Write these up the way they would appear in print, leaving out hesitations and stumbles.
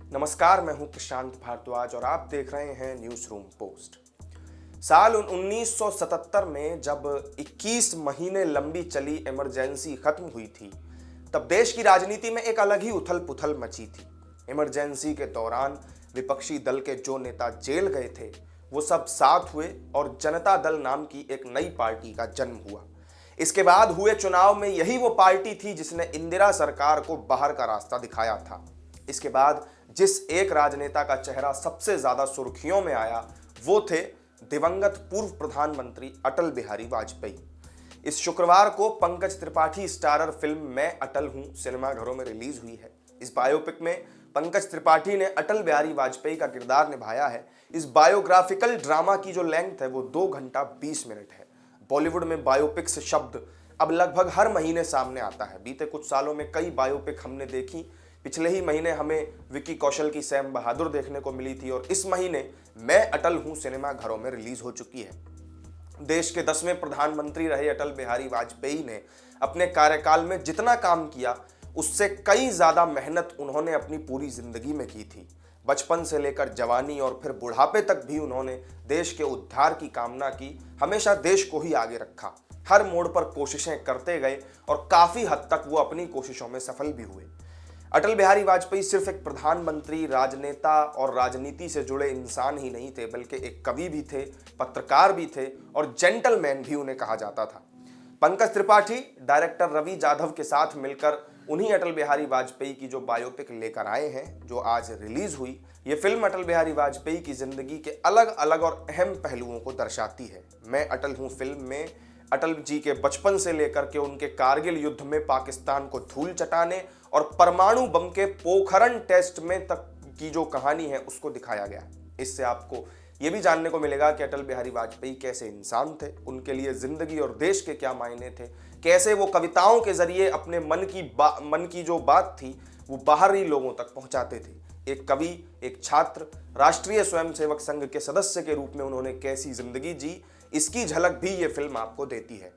नमस्कार, मैं हूं प्रशांत भारद्वाज और आप देख रहे हैं न्यूज रूम पोस्ट। साल 1977 में जब 21 महीने लंबी चली इमरजेंसी खत्म हुई थी, तब देश की राजनीति में एक अलग ही उथल पुथल मची थी। इमरजेंसी के दौरान विपक्षी दल के जो नेता जेल गए थे, वो सब साथ हुए और जनता दल नाम की एक नई पार्टी का जन्म हुआ। इसके बाद हुए चुनाव में यही वो पार्टी थी जिसने इंदिरा सरकार को बाहर का रास्ता दिखाया था। इसके बाद जिस एक राजनेता का चेहरा सबसे ज्यादा सुर्खियों में आया, वो थे दिवंगत पूर्व प्रधानमंत्री अटल बिहारी वाजपेयी। इस शुक्रवार को पंकज त्रिपाठी स्टारर फिल्म मैं अटल हूं सिनेमाघरों में रिलीज हुई है। इस बायोपिक में पंकज त्रिपाठी ने अटल बिहारी वाजपेयी का किरदार निभाया है। इस बायोग्राफिकल ड्रामा की जो लेंथ है वो 2 घंटा 20 मिनट है। बॉलीवुड में बायोपिक्स शब्द अब लगभग हर महीने सामने आता है। बीते कुछ सालों में कई बायोपिक हमने देखी। पिछले ही महीने हमें विकी कौशल की सैम बहादुर देखने को मिली थी और इस महीने मैं अटल हूं सिनेमा घरों में रिलीज हो चुकी है। देश के 10वें प्रधानमंत्री रहे अटल बिहारी वाजपेयी ने अपने कार्यकाल में जितना काम किया, उससे कई ज्यादा मेहनत उन्होंने अपनी पूरी जिंदगी में की थी। बचपन से लेकर जवानी और फिर बुढ़ापे तक भी उन्होंने देश के उद्धार की कामना की, हमेशा देश को ही आगे रखा। हर मोड़ पर कोशिशें करते गए और काफी हद तक वो अपनी कोशिशों में सफल भी हुए। अटल बिहारी वाजपेयी सिर्फ एक प्रधानमंत्री, राजनेता और राजनीति से जुड़े इंसान ही नहीं थे, बल्कि एक कवि भी थे, पत्रकार भी थे और जेंटलमैन भी उन्हें कहा जाता था। पंकज त्रिपाठी डायरेक्टर रवि जाधव के साथ मिलकर उन्हीं अटल बिहारी वाजपेयी की जो बायोपिक लेकर आए हैं, जो आज रिलीज हुई। ये फिल्म अटल बिहारी वाजपेयी की जिंदगी के अलग अलग और अहम पहलुओं को दर्शाती है। मैं अटल हूं फिल्म में अटल जी के बचपन से लेकर के उनके कारगिल युद्ध में पाकिस्तान को धूल चटाने और परमाणु बम के पोखरण टेस्ट में तक की जो कहानी है उसको दिखाया गया। इससे आपको ये भी जानने को मिलेगा कि अटल बिहारी वाजपेयी कैसे इंसान थे, उनके लिए जिंदगी और देश के क्या मायने थे, कैसे वो कविताओं के जरिए अपने मन की जो बात थी वो बाहरी लोगों तक पहुंचाते थे। एक कवि, एक छात्र, राष्ट्रीय स्वयंसेवक संघ के सदस्य के रूप में उन्होंने कैसी जिंदगी जी, इसकी झलक भी ये फिल्म आपको देती है।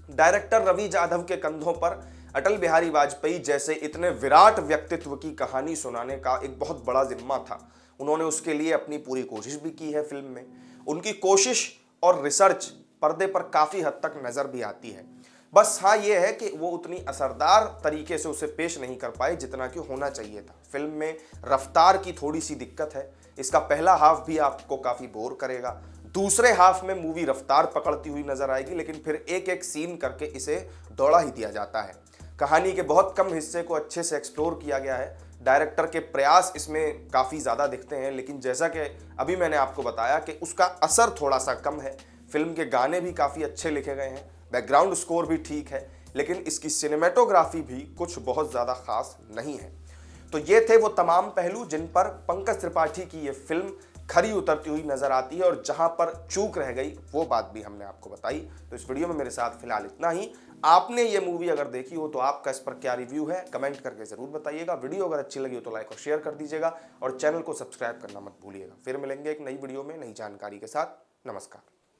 डायरेक्टर रवि जाधव के कंधों पर अटल बिहारी वाजपेयी जैसे इतने विराट व्यक्तित्व की कहानी सुनाने का एक बहुत बड़ा जिम्मा था। उन्होंने उसके लिए अपनी पूरी कोशिश भी की है। फिल्म में उनकी कोशिश और रिसर्च पर्दे पर काफी हद तक नजर भी आती है। बस हाँ, ये है कि वो उतनी असरदार तरीके से उसे पेश नहीं कर पाए जितना कि होना चाहिए था। फिल्म में रफ्तार की थोड़ी सी दिक्कत है। इसका पहला हाफ भी आपको काफी बोर करेगा। दूसरे हाफ में मूवी रफ्तार पकड़ती हुई नजर आएगी, लेकिन फिर एक एक सीन करके इसे दौड़ा ही दिया जाता है। कहानी के बहुत कम हिस्से को अच्छे से एक्सप्लोर किया गया है। डायरेक्टर के प्रयास इसमें काफ़ी ज़्यादा दिखते हैं, लेकिन जैसा कि अभी मैंने आपको बताया कि उसका असर थोड़ा सा कम है। फिल्म के गाने भी काफ़ी अच्छे लिखे गए हैं, बैकग्राउंड स्कोर भी ठीक है, लेकिन इसकी सिनेमेटोग्राफी भी कुछ बहुत ज़्यादा खास नहीं है। तो ये थे वो तमाम पहलू जिन पर पंकज त्रिपाठी की ये फिल्म खरी उतरती हुई नजर आती है और जहां पर चूक रह गई वो बात भी हमने आपको बताई। तो इस वीडियो में मेरे साथ फिलहाल इतना ही। आपने ये मूवी अगर देखी हो तो आपका इस पर क्या रिव्यू है, कमेंट करके जरूर बताइएगा। वीडियो अगर अच्छी लगी हो तो लाइक और शेयर कर दीजिएगा और चैनल को सब्सक्राइब करना मत भूलिएगा। फिर मिलेंगे एक नई वीडियो में नई जानकारी के साथ। नमस्कार।